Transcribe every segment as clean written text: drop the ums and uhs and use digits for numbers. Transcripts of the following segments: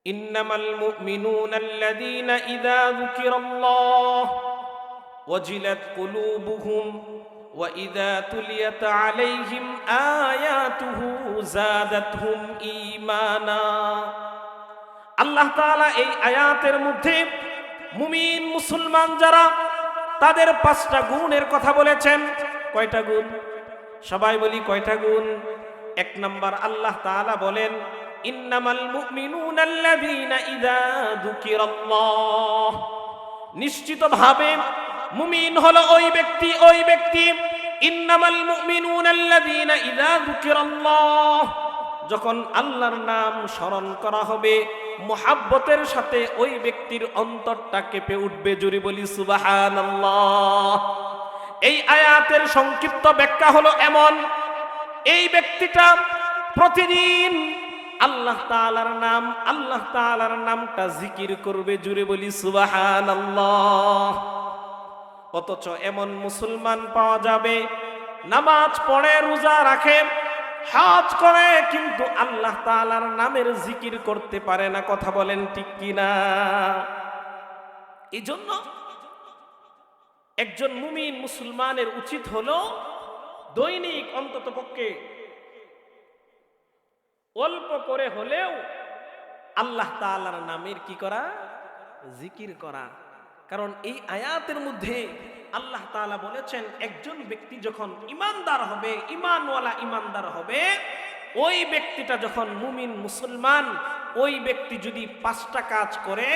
ইন্নামাল মুমিনুনা আল্লাযীনা ইযা যুকিরাল্লাহ ওয়াজিলাত কুলুবুহুম ওয়া ইযা তুলিয়াত আলাইহিম আয়াতুহু যাদাতহুম ঈমানা। আল্লাহ তাআলা এই আয়াতের মধ্যে মুমিন মুসলমান যারা তাদের 5টা গুণের কথা বলেছেন। কয়টা গুণ? সবাই বলি কয়টা গুণ? 1 নাম্বার আল্লাহ তাআলা বলেন ইন্নামাল মুমিনুনা আল্লাযীনা ইযা যুকিরাল্লাহ, নিশ্চিতভাবে মুমিন হলো ওই ব্যক্তি ইন্নামাল মুমিনুনা আল্লাযীনা ইযা যুকিরাল্লাহ, যখন আল্লাহর নাম স্মরণ করা হবে মুহাব্বতের সাথে ওই ব্যক্তির অন্তরটা কেঁপে উঠবে। জোরে বলি সুবহানাল্লাহ। এই আয়াতের সংক্ষিপ্ত ব্যাখ্যা হলো এমন, এই ব্যক্তিটা প্রতিদিন আল্লাহ তাআলার নামটা জিকির করবে। জোরে বলি সুবহানাল্লাহ। অথচ এমন মুসলমান পাওয়া যাবে নামাজ পড়ে, রোজা রাখে, হজ করে, কিন্তু আল্লাহ তাআলার নামের জিকির করতে পারে না। কথা বলেন ঠিক কিনা? এই জন্য একজন মুমিন মুসলমানের উচিত হলো দৈনিক অন্ততপক্ষে অল্প করে হলেও আল্লাহ তাআলার নামের কি করা? জিকির করা। কারণ এই আয়াতের মধ্যে আল্লাহ তাআলা বলেছেন একজন ব্যক্তি যখন ইমানদার হবে, ইমানদার হবে, ওই ব্যক্তিটা যখন মুমিন মুসলমান, ওই ব্যক্তি যদি 5টা কাজ করে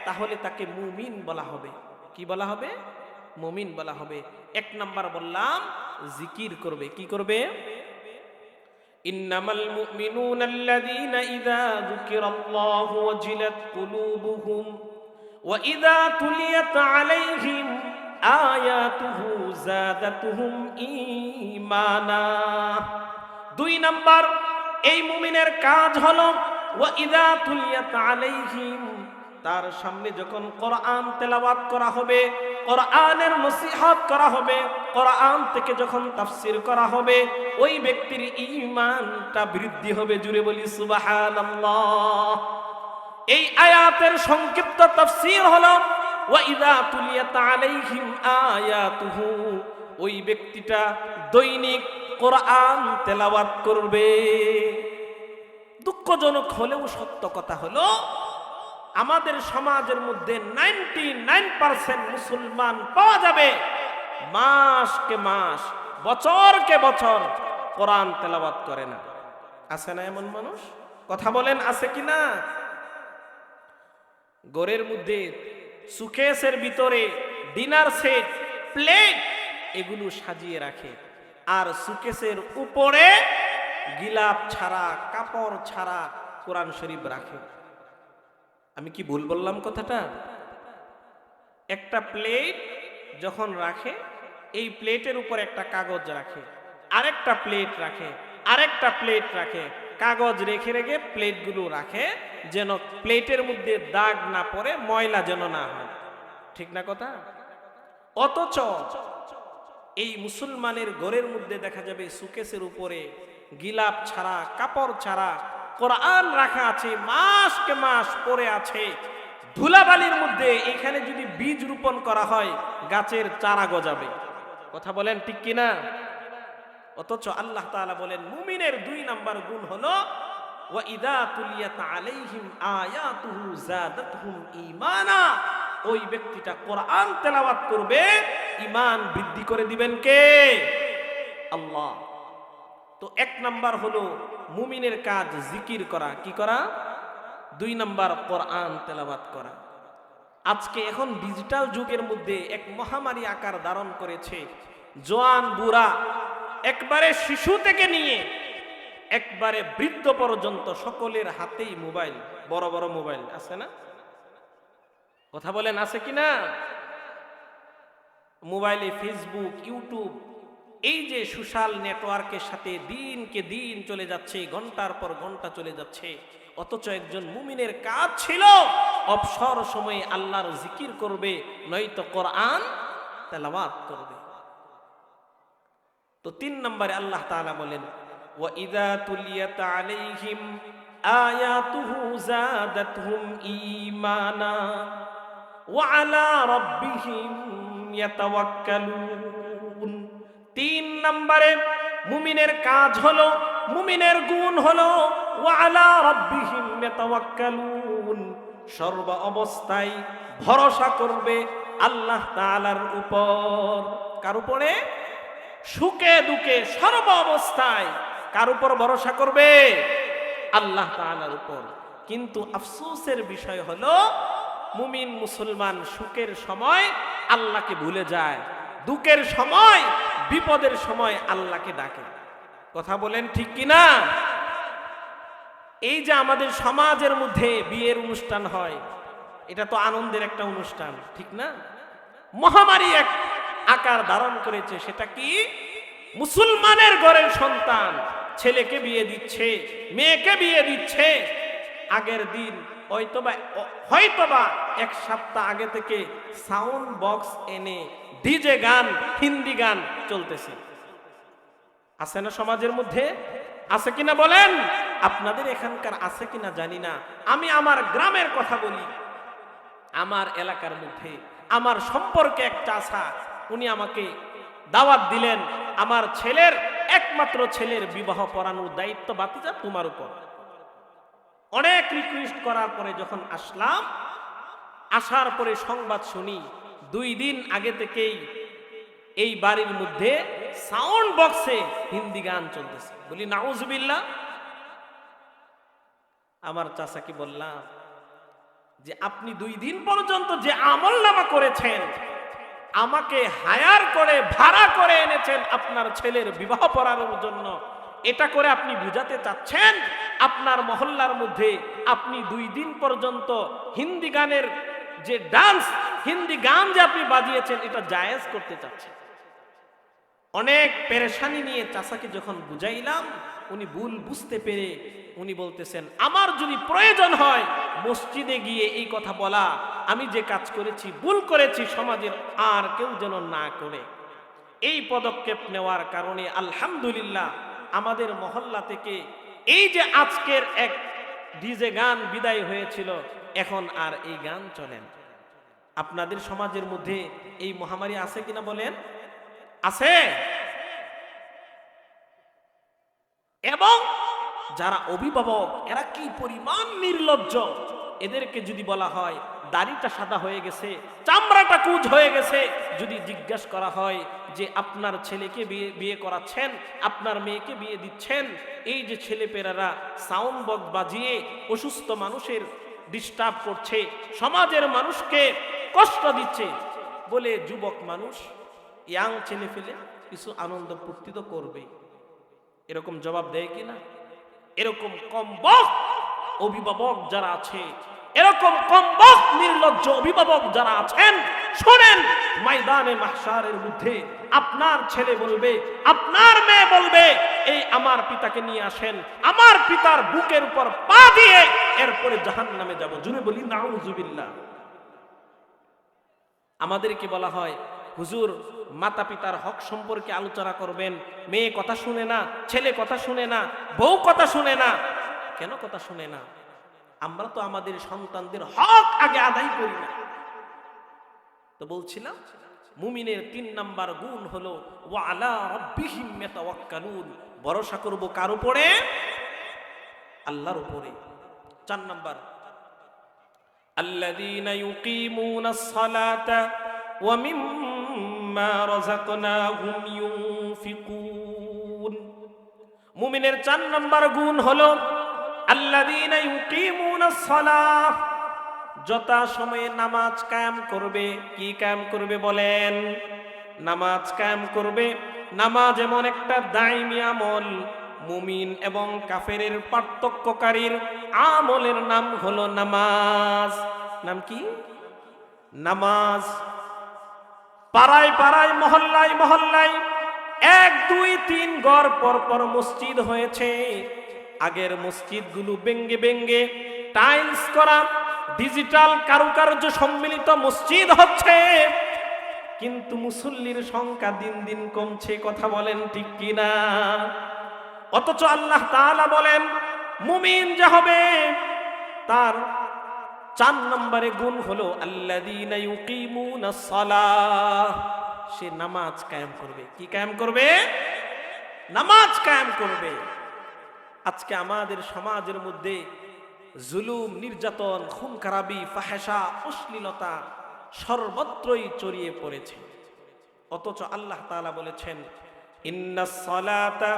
তাহলে তাকে মুমিন বলা হবে। কি বলা হবে? মুমিন বলা হবে। 1 নাম্বার বললাম জিকির করবে। কি করবে? ইন্নামাল মুমিনুনা আল্লাযীনা ইযা যুকিরাল্লাহু ওয়াজিলাত কুলুবুহুম ওয়া ইযা তুলিয়াত আলাইহিম আয়াতুহু যাদাতুহুম ঈমানা। 2 নাম্বার এই মুমিনের কাজ হলো ওয়া ইযা তুলিয়াত আলাইহিম, তার সামনে যখন কোরআন তেলাওয়াত করা হবে, কোরআনের নসিহত করা হবে, কোরআন থেকে যখন তাফসীর করা হবে, ওই ব্যক্তির ঈমানটা বৃদ্ধি হবে। জুড়ে বলি সুবহানাল্লাহ। এই আয়াতের সংক্ষিপ্ত তাফসীর হলো ওয়া ইযা তুলিয়াত আলাইহিম আয়াতুহু, ওই ব্যক্তিটা দৈনিক কোরআন তেলাওয়াত করবে। দুঃখজনক হলেও সত্য কথা হলো আমাদের সমাজের মধ্যে 99% মুসলমান পাওয়া যাবে মাসকে মাস, বছরকে বছর কোরআন তেলাওয়াত করে না। আছে না এমন মানুষ? কথা বলেন আছে কি না? ঘরের মধ্যে সুকেসের ভিতরে ডিনার সেট, প্লেট এগুলো সাজিয়ে রাখে, আর সুকেসের উপরে গিলাপ ছাড়া, কাপড় ছাড়া কোরআন শরীফ রাখে। আমি কি ভুল বললাম কথাটা? একটা প্লেট যখন রাখে, এই প্লেটের উপর একটা কাগজ রাখে, আরেকটা প্লেট রাখে, আরেকটা প্লেট রাখে, কাগজ রেখে রেখে প্লেটগুলো রাখে যেন প্লেটের মধ্যে দাগ না পড়ে, ময়লা যেন না হয়। ঠিক না কথা? অথচ এই মুসলমানের ঘরের মধ্যে দেখা যাবে সুকেসের উপরে গিলাপ ছাড়া, কাপড় ছাড়া কোরআন রাখা আছে, মাসকে মাস পড়ে আছে ধুলাবালির মধ্যে। এখানে যদি বীজ রোপণ করা হয় গাছের চারা গজাবে। কথা বলেন ঠিক কিনা? অথচ আল্লাহ তাআলা বলেন মুমিনের 2 নাম্বার গুণ হলো ওয়া ইযা তুলিয়াত আলাইহিম আয়াতুহু যাদাতহুম ঈমানা, ওই ব্যক্তিটা কোরআন তেলাওয়াত করবে, ঈমান বৃদ্ধি করে দিবেন কে? আল্লাহ। তো 1 নাম্বার হলো মুমিনের কাজ জিকির করা। কি করা? 2 নাম্বার কোরআন তেলাওয়াত করা। আজকে এখন ডিজিটাল যুগের মধ্যে এক মহামারী আকার ধারণ করেছে। জওয়ান বুড়া, একবারে শিশু থেকে নিয়ে একবারে বৃদ্ধ পর্যন্ত সকলের হাতেই মোবাইল, বড় বড় মোবাইল। আছে না? কথা বলেন আছে কি না? মোবাইলে ফেসবুক, ইউটিউব, এই যে সোশ্যাল নেটওয়ার্কের সাথে দিনকে দিন চলে যাচ্ছে, ঘন্টার পর ঘন্টা চলে যাচ্ছে। অথচ একজন মুমিনের কাজ ছিল অবসর সময়ে আল্লাহর জিকির করবে, নয়তো কোরআন তেলাওয়াত করবে। তো 3 নম্বরে আল্লাহ তাআলা বলেন ওয়া ইযা তুলিয়াত আলাইহিম আয়াতুহু যাদাতহুম ঈমানা ওয়া আলা রাব্বিহিম ইয়াতাওয়াক্কালুন। 3 নম্বরে মুমিনের কাজ হলো, মুমিনের গুণ হলো ওয়া আলা রাব্বিহিম ইয়াতাওয়াক্কালুন, সর্ব অবস্থায় ভরসা করবে আল্লাহ তাআলার উপর। কার উপরে? সুখে দুঃখে সর্ব অবস্থায় কার উপর ভরসা করবে? আল্লাহ তাআলার উপর। কিন্তু আফসোসের বিষয় হলো মুমিন মুসলমান সুখের সময় আল্লাহকে ভুলে যায়, দুঃখের সময় বিপদের সময় আল্লাহকে ডাকে। কথা বলেন ঠিক কিনা? এই যে আমাদের সমাজের মধ্যে বিয়ের অনুষ্ঠান হয়, এটা তো আনন্দের একটা অনুষ্ঠান, ঠিক না? মহামারী এক আকার ধারণ করেছে। সেটা কি? মুসলমানের ঘরের সন্তান ছেলেকে বিয়ে দিচ্ছে, মেয়েকে বিয়ে দিচ্ছে। আগের দিন হয়তোবা 1 সপ্তাহ আগে থেকে সাউন্ড বক্স এনে ডিজে গান, হিন্দি গান চলতেছে। আছে না সমাজের মধ্যে? আছে কিনা বলেন? আপনাদের এখানকার আছে কিনা জানি না। আমি আমার গ্রামের কথা বলি। আমার এলাকার মধ্যে আমার সম্পর্কে এক চাচা, উনি আমাকে দাওয়াত দিলেন, আমার ছেলের একমাত্র ছেলের বিবাহ পড়ানোর দায়িত্ব বাতিজা তোমার উপর। অনেক রিকোয়েস্ট করার পরে যখন আসলাম, আসার পরে সংবাদ শুনি 2 দিন আগে থেকেই এই বাড়ির মধ্যে সাউন্ড বক্সে হিন্দি গান চলতেছে। বলি নাউজুবিল্লাহ। আমার চাচাকে বললাম যে আপনি 2 দিন পর্যন্ত যে আমলনামা করেছেন, আমাকে হায়ার করে ভাড়া করে এনেছেন আপনার ছেলের বিবাহ পড়ানোর জন্য, এটা করে আপনি বুঝাতে চাচ্ছেন আপনার মহল্লার মধ্যে আপনি 2 দিন পর্যন্ত হিন্দি গানের যে ডান্স, হিন্দি গান যে আপনি বাজিয়েছেন, এটা জায়েজ করতে চাচ্ছেন। অনেক পেরেশানি নিয়ে চাচাকে যখন বুঝাইলাম, উনি ভুল বুঝতে পেরে উনি বলতেছেন আমার যদি প্রয়োজন হয় মসজিদে গিয়ে এই কথা বলা, আমি যে কাজ করেছি ভুল করেছি, সমাজের আর কেউ যেন না করে। এই পদক্ষেপ নেওয়ার কারণে আলহামদুলিল্লাহ আমাদের মহল্লা থেকে এই যে আজকের এক ডিজে গান বিদায় হয়েছিল, এখন আর এই গান চলে না। আপনাদের সমাজের মধ্যে এই মহামারী আছে কিনা বলেন? আছে। এবং যারা অভিভাবক এরা কি পরিমাণ নির্লজ্জ। এদেরকে যদি বলা হয় দাড়িটা সাদা হয়ে গেছে, চামড়াটা কুচ হয়ে গেছে, যদি জিজ্ঞাসা করা হয় যে আপনার ছেলেকে বিয়ে করাচ্ছেন, আপনার মেয়েকে বিয়ে দিচ্ছেন, এই যে ছেলেপেলেরা সাউন্ড বক্স বাজিয়ে অসুস্থ মানুষের ডিস্টার্ব করছে, সমাজের মানুষকে কষ্ট দিচ্ছে বলে যুবক মানুষ, ইয়াং ছেলে ফেলে কিছু আনন্দ ফুর্তি তো করবে, এরকম জবাব দেয় কিনা? এরকম কমবক অভিভাবক যারা আছে, এরকম কমবক নির্লজ্জ অভিভাবক যারা আছেন, শুনেন, ময়দানে মাহশারের মধ্যে আপনার ছেলে বলবে, আপনার মেয়ে বলবে, এই আমার পিতাকে নিয়ে আসেন, আমার পিতার বুকের উপর পা দিয়ে এরপরে জাহান্নামে যাব। জুড়ে বলি নাউজুবিল্লাহ। আমাদেরকে বলা হয় হুজুর মাতা পিতার হক সম্পর্কে আলোচনা করবেন, মেয়ে কথা শুনে না, ছেলে কথা শুনে না, বউ কথা শুনে না। কেন কথা শুনে না? আমরা তো আমাদের সন্তানদের হক আগে আদায় করি না। তো বলছিলাম মুমিনের 3 নাম্বার গুণ হলো ওয়া আলা রাব্বিহিম ইয়াতাওয়াক্কালুন, ভরসা করব কার উপরে? আল্লাহর উপরে। 4 নাম্বার আল্লাযীনা ইউকিমুনাস সালাতা ওয়া মিম্মা রাযাকনাহুম ইউনফিকুন। মুমিনের 4 নাম্বার গুণ হলো আল্লাযীনা ইউকিমুনাস সালাহ, যথা সময়ে নামাজ কায়েম করবে। কি কায়েম করবে বলেন? নামাজ কায়েম করবে। নামাজ এমন একটা দাইমি আমল, মুমিন এবং কাফেরের পার্থক্যকারীর আমলের নাম হলো নামাজ। নাম কি? নামাজ। পাড়ায় পাড়ায়, মহল্লায় মহল্লায় 1, 2, 3 ঘর পর পর মসজিদ হয়েছে। আগের মসজিদগুলো বেঙ্গে বেঙ্গে টাইলস করা, ডিজিটাল কারুকার্য সম্মিলিত মসজিদ হচ্ছে, কিন্তু মুসল্লির সংখ্যা দিন দিন কমছে। কথা বলেন ঠিক কিনা? অথচ আল্লাহ তাআলা বলেন মুমিন যে হবে তার 4 নম্বরে গুণ হলো আল্লাযীনা ইউকিমুনাস সালাহ, সে নামাজ কায়েম করবে। কি কায়েম করবে? নামাজ কায়েম করবে। আজকে আমাদের সমাজের মধ্যে জুলুম, নির্যাতন, খুন খারাবি, ফাহেসা, অশ্লীলতা সর্বত্রই ছড়িয়ে পড়েছে। অথচ আল্লাহ তাআলা বলেছেন ইন্নাস সালাতা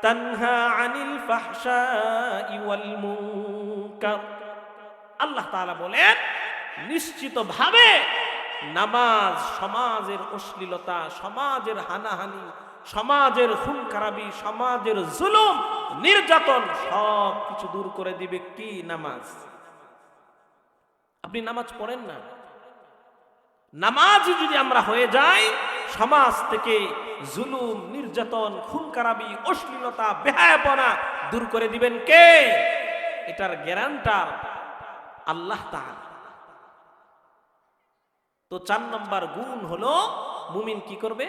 তানহা আনিল ফাহশাই ওয়াল মুনকার। আল্লাহ তাআলা বলেন নিশ্চিতভাবে নামাজ সমাজের অশ্লীলতা, সমাজের হানাহানি, সমাজের খুন খারাবি, সমাজের জুলুম, নির্যাতন সব কিছু দূর করে দিবে। কি? নামাজ। আপনি নামাজ পড়েন না, নামাজই যদি আমরা হয়ে যাই, সমাজ থেকে জুলুম, নির্যাতন, খুন খারাবি, অশ্লীলতা, বেহায়াপনা দূর করে দিবেন কে? এটার গ্যারান্টার আল্লাহ তাআলা। তো 4 নম্বর গুণ হলো মুমিন কি করবে?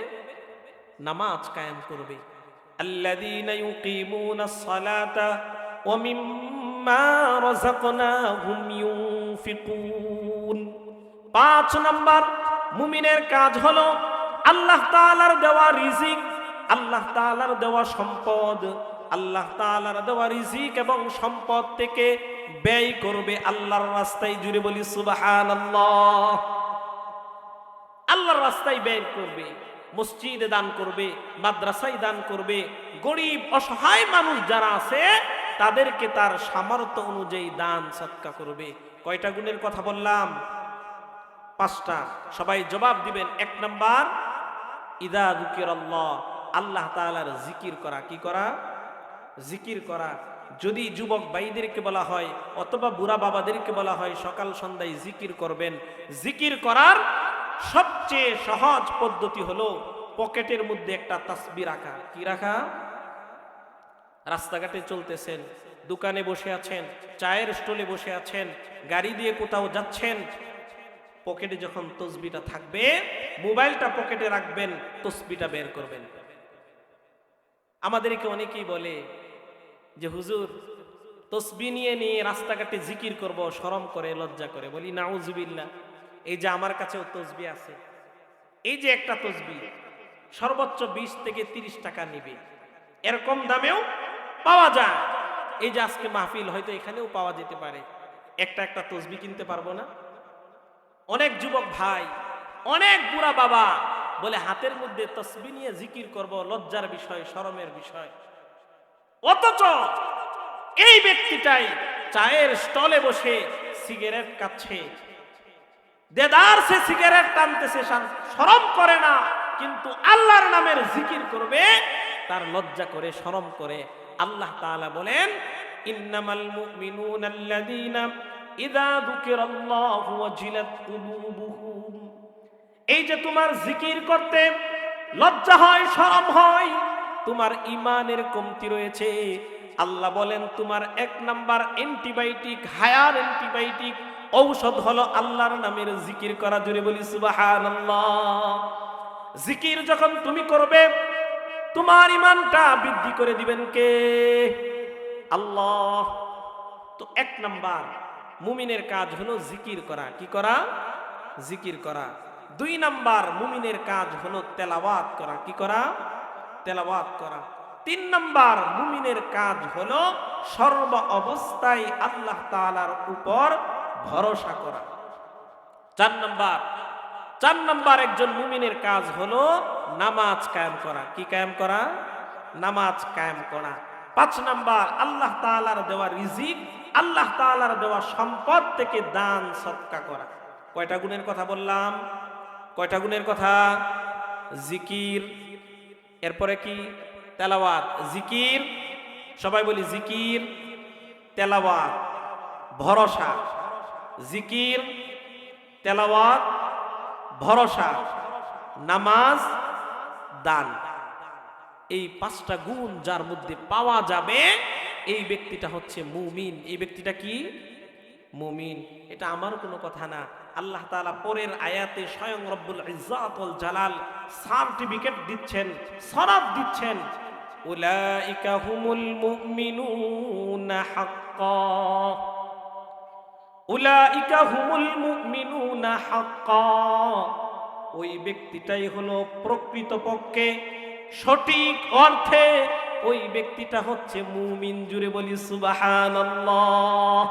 নামাজ কায়েম করবে। আল্লাযীনা ইউকিমুনাস সালাতা ওয়া মিম্মা রাযাকনাহুম ইউনফিকুন। 5 নম্বর মুমিনের কাজ হলো আল্লাহ তাআলার দেওয়া রিজিক, আল্লাহ তাআলার দেওয়া সম্পদ, আল্লাহ তাআলার দেওয়া রিজিক এবং সম্পদ থেকে ব্যয় করবে আল্লাহর রাস্তায়। জুড়ে বলি সুবহানাল্লাহ। আল্লাহর রাস্তায় ব্যয় করবে, মসজিদে দান করবে, মাদ্রাসায় দান করবে, গরিব অসহায় মানুষ যারা আছে তাদেরকে তার সামর্থ্য অনুযায়ী দান সদকা করবে। কয়টা গুণের কথা বললাম? 5টা। সবাই জবাব দিবেন। 1 নাম্বার ইদা যুকিরাল্লাহ, আল্লাহ তাআলার জিকির করা। কি করা? জিকির করা। যদি যুবক ভাইদেরকে বলা হয় অথবা বুড়া বাবাদেরকে বলা হয় সকাল সন্ধ্যায় জিকির করবেন, জিকির করার সবচেয়ে সহজ পদ্ধতি হলো পকেটের মধ্যে একটা তাসবিহ রাখা। কি রাখা? রাস্তাঘাটে চলতেছেন, দোকানে বসে আছেন, চায়ের স্টলে বসে আছেন, গাড়ি দিয়ে কোথাও যাচ্ছেন, পকেটে যখন তসবিহটা থাকবে, মোবাইলটা পকেটে রাখবেন, তসবিহটা বের করবেন। আমাদেরকে অনেকেই বলে যে হুজুর তসবিহ নিয়ে রাস্তাঘাটে জিকির করব, শরম করে, লজ্জা করে। বলি নাউজুবিল্লাহ। এই যে আমার কাছেও তসবিহ আছে, এই যে একটা তসবিহ সর্বোচ্চ 20 থেকে 30 টাকা নিবে, এরকম দামেও পাওয়া যায়। এই যে আজকে মাহফিল হয়তো এখানেও পাওয়া যেতে পারে, একটা তসবিহ কিনতে পারবো না? অনেক যুবক ভাই, অনেক বুড়া বাবা বলে হাতের মধ্যে তসবিহ নিয়ে জিকির করব, লজ্জার বিষয়, শরমের বিষয়। অথচ এই ব্যক্তিটাই চায়ের স্টলে বসে সিগারেট খাচ্ছে, দেদার সে সিগারেট টানতেছে, শরম করে না, কিন্তু আল্লাহর নামের জিকির করবে, তার লজ্জা করে, শরম করে। আল্লাহ তাআলা বলেন ইন্নামাল মুমিনুনাল্লাযীনা ইযা যুকিরাল্লাহু ওয়াজিলাত কুলুবুহুম। এই যে তোমার জিকির করতে লজ্জা হয়, শরম হয়, তোমার ঈমানের কমতি রয়েছে। আল্লাহ বলেন তোমার 1 নাম্বার অ্যান্টিবায়োটিক, হায়ার অ্যান্টিবায়োটিক ঔষধ হলো আল্লাহর নামের জিকির করা। জুড়ে বলি সুবহানাল্লাহ। জিকির যখন তুমি করবে, তোমার ঈমানটা বৃদ্ধি করে দিবেন কে? আল্লাহ। তো 1 নাম্বার মুমিনের কাজ হলো জিকির করা। কি করা? জিকির করা। 2 নাম্বার মুমিনের কাজ হলো তেলাওয়াত করা। কি করা? তেলাওয়াত করা। 3 নাম্বার মুমিনের কাজ হলো সর্ব অবস্থায় আল্লাহ তাআলার উপর ভরসা করা। 4 নাম্বার একজন মুমিনের কাজ হলো নামাজ কায়েম করা। কি কায়েম করা? নামাজ কায়েম করা। 5 নাম্বার আল্লাহ তাআলার দেওয়া রিজিক, আল্লাহ তাআলার দেওয়া সম্পদ থেকে দান সদকা করা। কয়টা গুণের কথা বললাম? কয়টা গুণের কথা? জিকির, এরপরে কি? তেলাওয়াত। জিকির, সবাই বলি জিকির, তেলাওয়াত, ভরসা। জিকির, তেলাওয়াত, ভরসা, নামাজ, দান। এই 5টা গুণ যার মধ্যে পাওয়া যাবে, এই ব্যক্তিটা হচ্ছে মুমিন। এই ব্যক্তিটা কি? মুমিন। এটা আমার কোনো কথা না, আল্লাহ তাআলা পরের আয়াতে স্বয়ং রব্বুল ইজ্জাত ওয়াল জালাল সার্টিফিকেট দিচ্ছেন, সনদ দিচ্ছেন। উলাইকা হুমুল মুমিনুনা হাক্কা, উলাইকা হুমুল মুমিনুনা হাক্কা। ওই ব্যক্তিটাই হলো প্রকৃতপক্ষে সঠিক অর্থে ওই ব্যক্তিটা হচ্ছে মুমিন। জুড়ে বলি সুবহানাল্লাহ।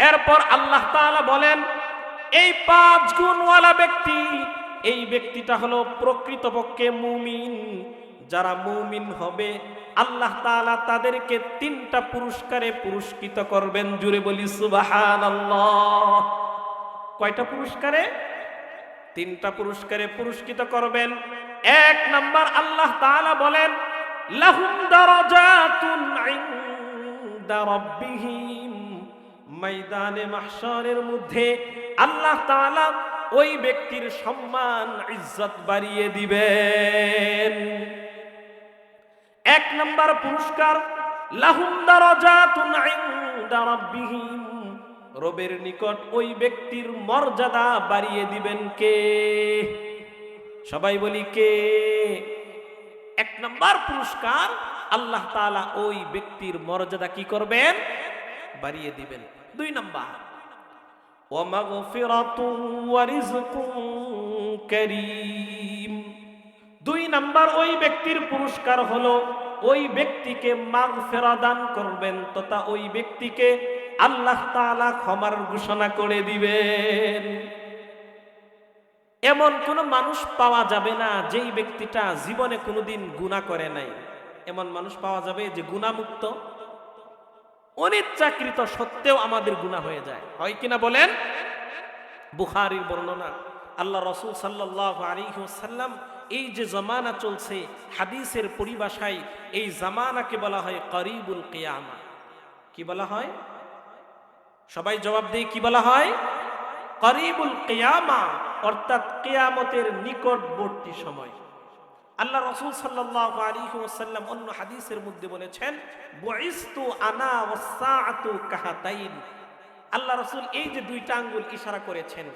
এরপর আল্লাহ তাআলা বলেন এই 5 গুণওয়ালা ব্যক্তি, এই ব্যক্তিটা হলো প্রকৃতপক্ষে মুমিন। যারা মুমিন হবে আল্লাহ তাআলা তাদেরকে 3টা পুরস্কারে পুরস্কৃত করবেন। জুড়ে বলি সুবহানাল্লাহ। কয়টা পুরস্কারে? 3টা পুরস্কারে পুরস্কৃত করবেন। 1 নাম্বার আল্লাহ তাআলা বলেন লাহুম দারাজাতুন ইনদা রাব্বিহিম, ময়দানে মাহশারের মধ্যে আল্লাহ তাআলা ওই ব্যক্তির সম্মান ইজ্জত বাড়িয়ে দিবেন। 1 নাম্বার পুরস্কার লাহুম দারাজাতুন ইনদা রাব্বিহিম, রবের নিকট ওই ব্যক্তির মর্যাদা বাড়িয়ে দিবেন কে? সবাই বলি কে? 1 নাম্বার পুরস্কার আল্লাহ তাআলা ওই ব্যক্তির মর্যাদা কি করবেন? বাড়িয়ে দিবেন। 2 নাম্বার ওয়া মাগফিরাতুন ওয়া রিজকুন কারীম। 2 নাম্বার ওই ব্যক্তির পুরস্কার হলো ওই ব্যক্তিকে মাগফিরাত দান করবেন তথা ওই ব্যক্তিকে আল্লাহ তাআলা ক্ষমার ঘোষণা করে দিবেন। এমন কোন মানুষ পাওয়া যাবে না যেই ব্যক্তিটা জীবনে কোনোদিন গুনাহ করে নাই। এমন মানুষ পাওয়া যাবে যে গুনাহমুক্ত? অনিচ্ছাকৃত সত্ত্বেও আমাদের গুনাহ হয়ে যায়, হয় কিনা বলেন? বুখারীর বর্ণনা, আল্লাহ রাসূল সাল্লাল্লাহু আলাইহি ওয়াসাল্লাম এই যে জামানা চলছে, হাদিসের পরিভাষায় এই জামানাকে বলা হয় করিবুল কিয়ামা। কি বলা হয়? সবাই জবাব দিয়ে কি বলা হয়? করিবুল কিয়ামা, অর্থাৎ কিয়ামতের নিকটবর্তী সময়। আল্লাহ রাসূল সাল্লাল্লাহু আলাইহি ওয়াসাল্লাম অন্য হাদিসের মধ্যে বলেছেন বুইস্তু আনা ওয়াস সাআতু কাহাতাইন। আল্লাহ রাসূল এই যে 2টা আঙ্গুল ইশারা করেছেন,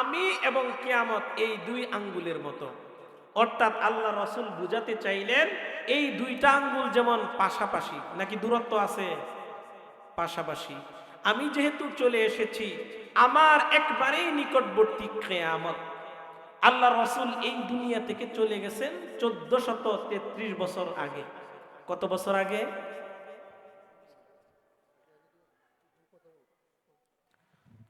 আমি এবং কিয়ামত এই 2 আঙ্গুলের মতো। অর্থাৎ আল্লাহ রাসূল বুঝাতে চাইলেন এই 2টা আঙ্গুল যেমন পাশাপাশি, নাকি দূরত্ব আছে? পাশাপাশি। আমি যেহেতু চলে এসেছি, আমার একবারেই নিকটবর্তী কিয়ামত। আল্লাহ রাসূল এই দুনিয়া থেকে চলে গেছেন 1433 বছর আগে। কত বছর আগে?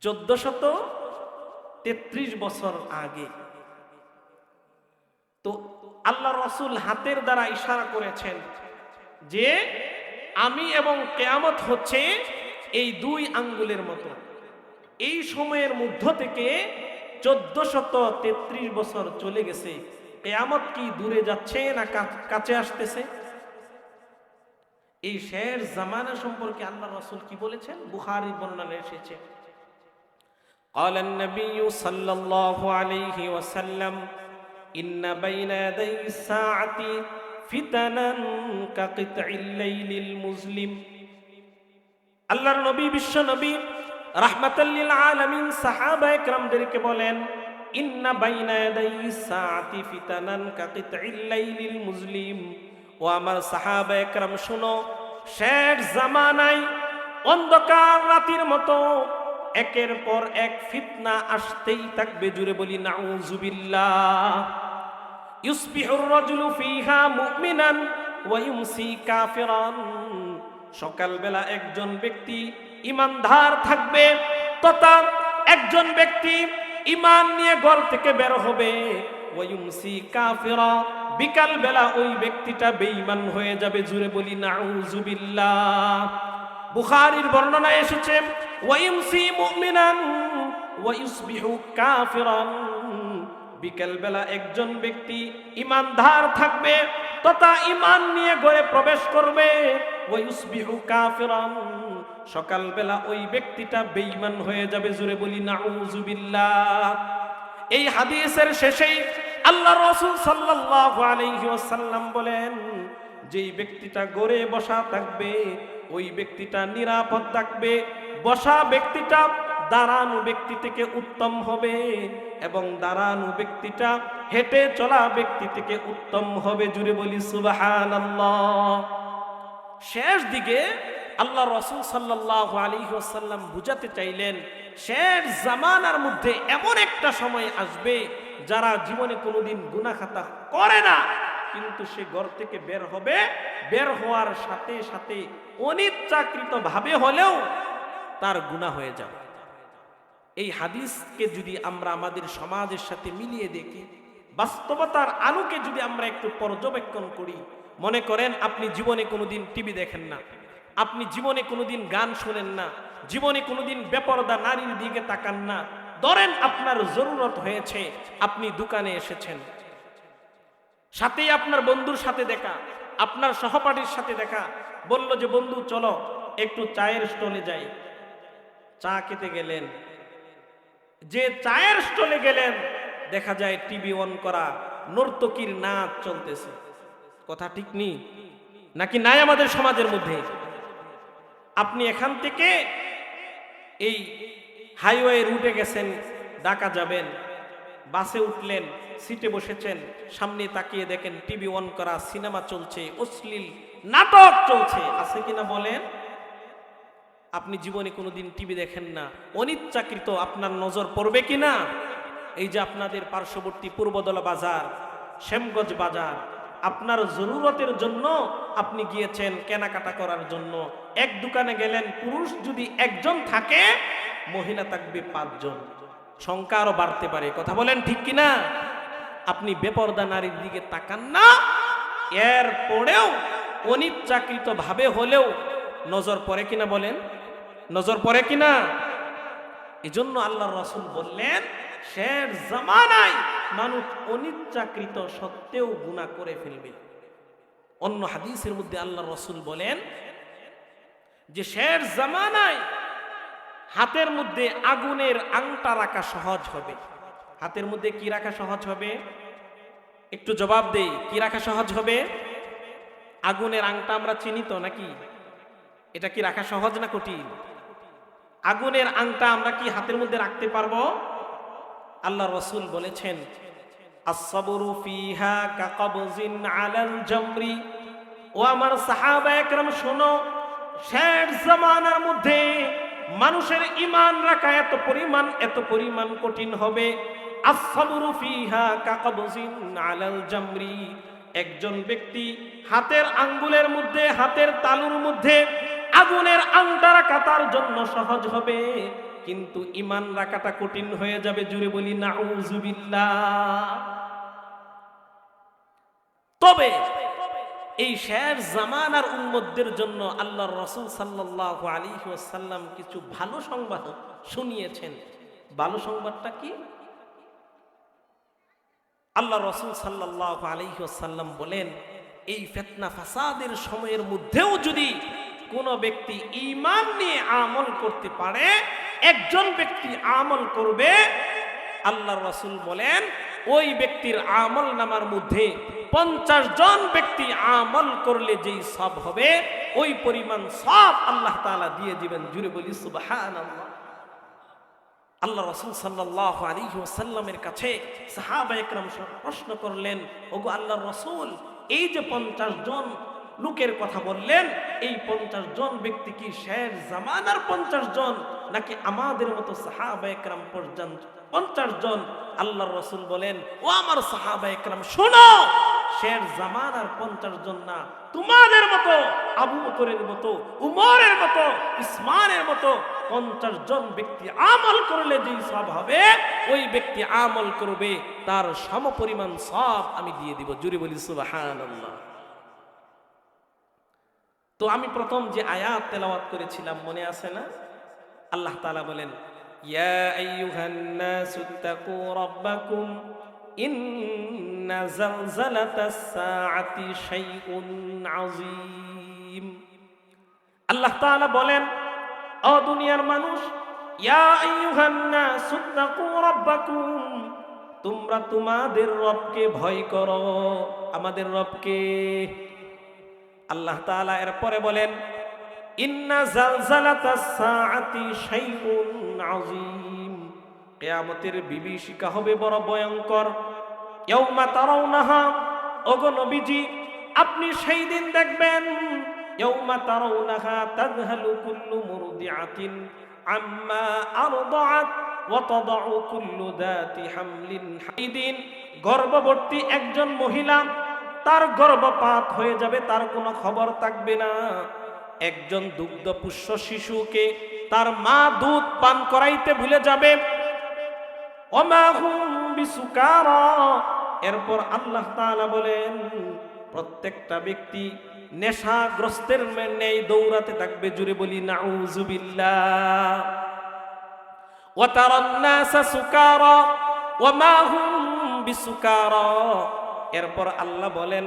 1433 বছর আগে। তো আল্লাহ রাসূল হাতের দ্বারা ইশারা করেছেন যে আমি এবং কিয়ামত হচ্ছে এই 2 আঙ্গুলের মতো। এই সময়ের মধ্য থেকে 1433 বছর চলে গেছে। কিয়ামত কি দূরে যাচ্ছে না কাছে আসতেছে? এই শেষ জামানা সম্পর্কে আল্লাহ রাসূল কি বলেছেন? বুখারীর বর্ণনায় এসেছে, قال النبي صلى الله عليه وسلم إن بين يدي الساعة فتنا كقطع الليل المظلم। আল্লাহর নবী বিশ্ব নবী রাহমাতাল লিল আলামিন সাহাবায়ে কেরামদেরকে বলেন ইন্না বাইনা ইয়াদাইস সাআতি ফিতানান কাকিতাইল লাইলিল মুজলিম। ও আমার সাহাবায়ে কেরাম শুনো, শেষ জামানায় অন্ধকার রাতের মতো একের পর এক ফিতনা আসতেই থাকবে। জুড়ে বলি নাউযুবিল্লাহ। ইউসবিহুর রাজুলু ফিহা মুমিনান ওয়া ইউমসি কাফিরান। সকালবেলা একজন ব্যক্তি ইমানদার থাকবে তথা একজন ব্যক্তি ঈমান নিয়ে ঘর থেকে বের হবে। ওয়া ইউমসি কাফিরা, বিকাল বেলা ওই ব্যক্তিটা বেঈমান হয়ে যাবে। জুড়ে বলি নাউযুবিল্লাহ। বুখারীর বর্ণনায় এসেছে ওয়া ইউমসি মুমিনান ওয়া ইউসবিহু কাফিরান। বিকাল বেলা একজন ব্যক্তি ইমানদার থাকবে তথা ঈমান নিয়ে ঘরে প্রবেশ করবে। ওয়া ইউসবিহু কাফিরান, সকাল বেলা ওই ব্যক্তিটা বেঈমান হয়ে যাবে। জুরে বলি নাউযুবিল্লাহ। এই হাদিসের শেষেই আল্লাহ রাসূল সাল্লাল্লাহু আলাইহি ওয়াসাল্লাম বলেন যেই ব্যক্তিটা ঘরে বসা থাকবে ওই ব্যক্তিটা নিরাপদ থাকবে। বসা ব্যক্তিটা দাঁড়ানো ব্যক্তি থেকে উত্তম হবে, এবং দাঁড়ানো ব্যক্তিটা হেঁটে চলা ব্যক্তি থেকে উত্তম হবে। জুড়ে বলি সুবহানাল্লাহ। শেষ দিকে আল্লাহ রাসূল সাল্লাল্লাহু আলাইহি ওয়াসাল্লাম বুঝাতে চাইলেন, শেষ জামানার মধ্যে এমন একটা সময় আসবে যারা জীবনে কোনোদিন গুনাহ খাতা করে না, কিন্তু সে ঘর থেকে বের হবে, বের হওয়ার সাথে সাথে অনিচ্ছাকৃত ভাবে হলেও তার গুনাহ হয়ে যাবে। এই হাদিসকে যদি আমরা আমাদের সমাজের সাথে মিলিয়ে দেখি, বাস্তবতার আলোকে যদি আমরা একটু পর্যবেক্ষণ করি, মনে করেন আপনি জীবনে কোনোদিন টিভি দেখেন না, আপনি জীবনে কোনোদিন গান শোনেন না, জীবনে কোনোদিন বেপরদা নারীর দিকে তাকান না। ধরেন আপনার জরুরত হয়েছে, আপনি দোকানে এসেছেন, সাথেই আপনার বন্ধুর সাথে দেখা, আপনার সহপাঠীর সাথে দেখা, বলল যে বন্ধু চলো একটু চায়ের স্টলে যাই। চা খেতে গেলেন, যে চায়ের স্টলে গেলেন দেখা যায় টিভি অন করা, নর্তকীর নাচ চলতেছে। কথা ঠিক নেই নাকি নাই আমাদের সমাজের মধ্যে? আপনি এখান থেকে এই হাইওয়ে রুটে গেছেন, ঢাকা যাবেন, বাসে উঠলেন, সিটে বসেছেন, সামনে তাকিয়ে দেখেন টিভি অন করা, সিনেমা চলছে, অশ্লীল নাটক চলছে। আছে কিনা বলেন? আপনি জীবনে কোনোদিন টিভি দেখেন না, অনিচ্ছাকৃত আপনার নজর পড়বে কিনা? এই যে আপনাদের পার্শ্ববর্তী পূর্বদলা বাজার, শ্যামগঞ্জ বাজার, আপনার জরুরতের জন্য আপনি গিয়েছেন কেনাকাটা করার জন্য। এক দোকানে গেলেন, পুরুষ যদি একজন থাকে, মহিলা থাকবে ৫ জন, সংখ্যা আরো বাড়তে পারে। কথা বলেন ঠিক কিনা? আপনি বেপরদা নারীর দিকে তাকান না, এর পরেও অনিচ্ছাকৃত ভাবে হলেও নজর পড়ে কিনা বলেন? নজর পড়ে কিনা? এজন্য আল্লাহর রাসূল বললেন, শেষ জামানায় মানুষ অনিচ্ছাকৃত সত্ত্বেও গুনাহ করে ফেলবে। অন্য হাদিসের মধ্যে আল্লাহর রাসূল বলেন যে শেষ জামানায় হাতের মধ্যে আগুনের আংটা রাখা সহজ হবে। হাতের মধ্যে কি রাখা সহজ হবে? একটু জবাব দেই, কি রাখা সহজ হবে? আগুনের আংটা আমরা চিনি তো নাকি? এটা কি রাখা সহজ না কঠিন? আগুনের আংটা আমরা কি হাতের মধ্যে রাখতে পারবো? আল্লাহ রাসূল বলেছেন, আস-সাবরু ফিহা কাকবজিন আলাল জামরি। ও আমার সাহাবা একরাম শোনো, শেষ জামানার মধ্যে মানুষের ঈমান রাখা এত পরিমাণ কঠিন হবে। আস-সাবরু ফিহা কাকবজিন আলাল জামরি। একজন ব্যক্তি হাতের আঙ্গুলের মধ্যে, হাতের তালুর মধ্যে আগুনের আংটা রাখা তার জন্য সহজ হবে, কিন্তু ঈমান রাখাটা কঠিন হয়ে যাবে। জুড়ে বলি নাউযুবিল্লাহ। তবে এই শেষ জামানার উম্মতদের জন্য আল্লাহর রাসূল সাল্লাল্লাহু আলাইহি ওয়াসাল্লাম কিছু ভালো সংবাদ শুনিয়েছেন। ভালো সংবাদটা কি? আল্লাহর রাসূল সাল্লাল্লাহু আলাইহি ওয়াসাল্লাম বলেন, এই ফিতনা ফাসাদের সময়ের মধ্যেও যদি কোনো ব্যক্তি ঈমান নিয়ে আমল করতে পারে, একজন ব্যক্তি আমল করবে, আল্লাহর রাসূল বলেন ওই ব্যক্তির আমল নামার মধ্যে 50 জন ব্যক্তি আমল করলে যেই সওয়াব হবে, ওই পরিমাণ সওয়াব আল্লাহ তাআলা দিয়ে দিবেন। জুড়ে বলি সুবহানাল্লাহ। আল্লাহ রাসূল সাল্লাল্লাহু আলাইহি ওয়াসাল্লামের কাছে সাহাবায়ে কেরাম প্রশ্ন করলেন, ওগো আল্লাহর রাসূল, এই যে 50 জন লোকের কথা বললেন, এই 50 জন ব্যক্তি কি শেষ জামানার 50 জন নাকি আমাদের মতো সাহাবায়ে কেরাম পর্যন্ত 50 জন? আল্লাহর রাসূল বলেন, ও আমার সাহাবায়ে কেরাম শোনো, শেষ জামানার 50 জন না, তোমাদের মতো, আবু বকরের মতো, উমরের মতো, উসমানের মতো 50 জন ব্যক্তি আমল করলে যেই সওয়াব হবে, ওই ব্যক্তি আমল করবে, তার সমপরিমাণ সওয়াব আমি দিয়ে দিব। জুরে বলি সুবহানাল্লাহ। তো আমি প্রথম যে আয়াত তেলাওয়াত করেছিলাম মনে আছে না? আল্লাহ তাআলা বলেন, ইয়া আইয়ুহান নাসুত্তাকু রাব্বাকুম ইন্না জালজালাতাস সাআতি শাইউন আযীম। আল্লাহ তাআলা বলেন, ও দুনিয়ার মানুষ, ইয়া আইয়ুহান নাসুত্তাকু রাব্বাকুম, তোমরা তোমাদের রবকে ভয় করো। আমাদের রবকে। আল্লাহ তাআলা এরপরে বলেন, ইন্না জালজালাতাস সাআতি শাইউন আযীম, কিয়ামতের বিভীষিকা হবে বড় ভয়ঙ্কর। ইয়াউমা তারাউনাহা, ওগো নবীজি আপনি সেই দিন দেখবেন, ইয়াউমা তারাউনাহা তাযহালু কুল্লু মুরদিআতিন আম্মা আরদাআত ওয়া তাদাউ কুল্লু যাতি হামলিন হাইদিন, গর্ভবতী একজন মহিলা তার গর্ভপাত হয়ে যাবে, তার কোনো খবর থাকবে না। একজন দুগ্ধপুষ্য শিশুকে তার মা দুধ পান করাইতে ভুলে যাবে। ওমা হুম বিসুকারা, এরপর আল্লাহ তাআলা বলেন প্রত্যেকটা ব্যক্তি নেশাগ্রস্তের ন্যায় দৌড়াতে থাকবে। জুড়ে বলি নাউযুবিল্লাহ। ওয়া তারান নাসা সুকারা ওমা হুম বিসুকারা, এরপর আল্লাহ বলেন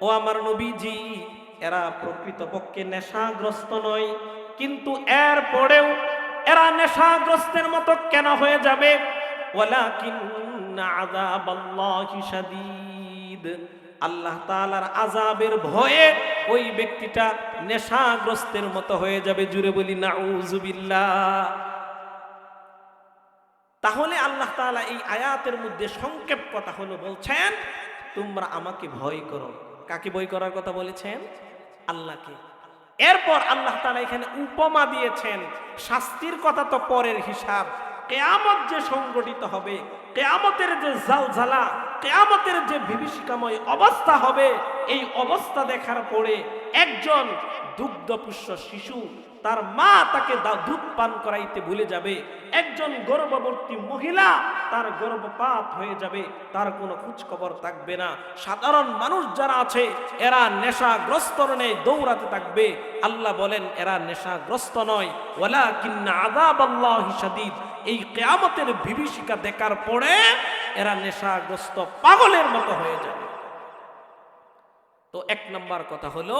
ও আমার নবীজি এরা প্রকৃতপক্ষে নেশাগ্রস্ত নয়, কিন্তু এরপরেও এরা নেশাগ্রস্তের মতো কেন হয়ে যাবে? ওয়ালাকিন্না আযাবাল্লাহি শাদীদ, আল্লাহ তাআলার আযাবের ভয়ে ওই ব্যক্তিটা নেশাগ্রস্তের মতো হয়ে যাবে। জুড়ে বলি নাউযুবিল্লাহ। তাহলে আল্লাহ তাআলা এই আয়াতের মধ্যে সংক্ষেপ কথা হলো বলছেন তোমরা আমাকে ভয় করো। কাকে ভয় করার কথা বলেছেন? আল্লাহকে। এরপর আল্লাহ তাআলা এখানে উপমা দিয়েছেন, শাস্তির কথা তো পরের হিসাব, কিয়ামত যে সংগঠিত হবে, কিয়ামতের যে জালজালা, কিয়ামতের যে বিভীষিকাময় অবস্থা হবে, এই অবস্থা দেখার পরে একজন দুগ্ধপুষ্য শিশু তার মা তাকে দুধ পান করাইতে ভুলে যাবে, একজন গর্ভবতী মহিলা তার গর্ভপাত হয়ে যাবে, তার কোনো খোঁজ খবর থাকবে না। সাধারণ মানুষ যারা আছে এরা নেশাগ্রস্ত নেই দৌড়াতে থাকবে। আল্লাহ বলেন এরা নেশাগ্রস্ত নয়, ওয়ালাকিন্না আযাবাল্লাহি শাদীদ, এই কিয়ামতের বিভীষিকা দেখার পরে এরা নেশাগ্রস্ত পাগলের মতো হয়ে যাবে। তো এক নম্বর কথা হলো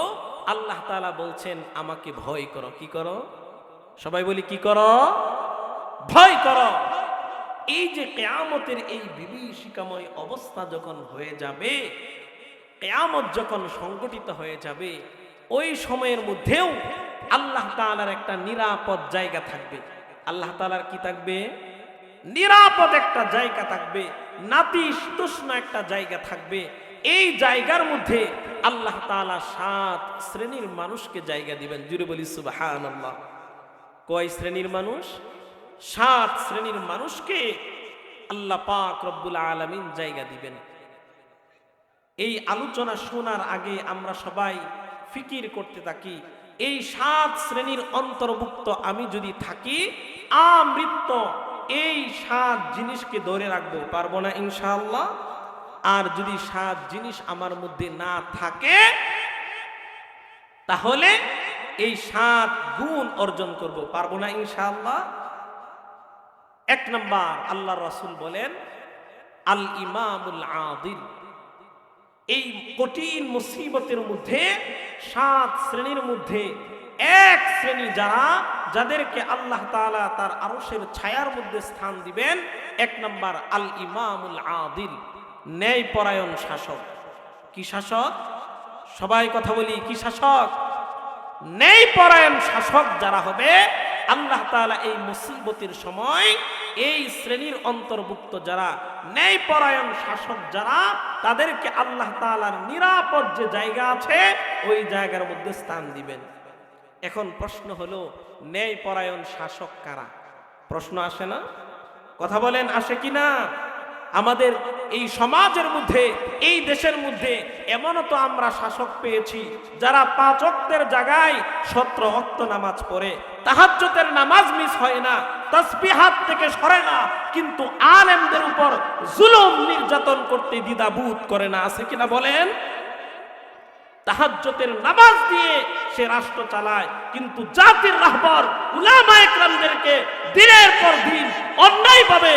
আল্লাহ তাআলা বলছেন আমাকে ভয় করো। কি করো? সবাই বলি কি করো? ভয় করো। এই যে কিয়ামতের এই বিভীষিকাময় অবস্থা যখন হয়ে যাবে, কিয়ামত যখন সংগঠিত হয়ে যাবে, ওই সময়ের মধ্যেও আল্লাহ তাআলার একটা নিরাপদ জায়গা থাকবে। আল্লাহ তাআলার কি থাকবে? নিরাপদ একটা জায়গা থাকবে, নাতিশীতোষ্ণ একটা জায়গা থাকবে। এই জায়গার মধ্যে আল্লাহ তাআলা 7 শ্রেণীর মানুষকে জায়গা দিবেন। জুড়ে বলি সুবহানাল্লাহ। কয় শ্রেণীর মানুষ? 7 শ্রেণীর মানুষকে আল্লাহ পাক রব্বুল আলামিন জায়গা দিবেন। এই আলোচনা শোনার আগে আমরা সবাই ফিকির করতে থাকি, এই 7 শ্রেণীর অন্তর্ভুক্ত আমি যদি থাকি, আমৃত্যু এই 7 জিনিসকে ধরে রাখবো, পারবো না ইনশাআল্লাহ। আর যদি 7 জিনিস আমার মধ্যে না থাকে তাহলে এই 7 গুণ অর্জন করব, পারবো না ইনশাআল্লাহ। 1 নাম্বার আল্লাহর রাসূল বলেন আল ইমামুল আদিল। এই কঠিন মুসিবতের মধ্যে 7 শ্রেণীর মধ্যে এক শ্রেণী যাদেরকে আল্লাহ তাআলা তার আরশের ছায়ার মধ্যে স্থান দিবেন, 1 নাম্বার আল ইমামুল আদিল, ন্যায়পরায়ণ শাসক। কি শাসক? সবাই কথা বলি, কি শাসক? ন্যায়পরায়ণ শাসক যারা হবে, আল্লাহ তাআলা এই মুসিবতের সময় এই শ্রেণীর অন্তর্ভুক্ত যারা ন্যায়পরায়ণ শাসক যারা, তাদেরকে আল্লাহ তাআলার নিরাপদ যে জায়গা আছে ওই জায়গার মধ্যে স্থান দিবেন। এখন প্রশ্ন হলো ন্যায়পরায়ণ শাসক কারা? প্রশ্ন আসে না? কথা বলেন, আসে কি না? আমাদের এই সমাজের মধ্যে, এই দেশের মধ্যে এমনও তো আমরা শাসক পেয়েছি যারা 5 ওয়াক্তের জায়গায় 17 ওয়াক্ত নামাজ পড়ে, তাহাজ্জুদের নামাজ মিস হয় না, তাসবিহাত থেকে সরে না, কিন্তু আলেমদের উপর জুলুম নির্যাতন করতে দ্বিধাবোধ করে না। আছে কিনা বলেন? তাহাজ্জুদের নামাজ দিয়ে সে রাষ্ট্র চালায়, কিন্তু জাতির রাহবার উলামায়ে কেরামদেরকে দিনের পর দিন অন্যায়ভাবে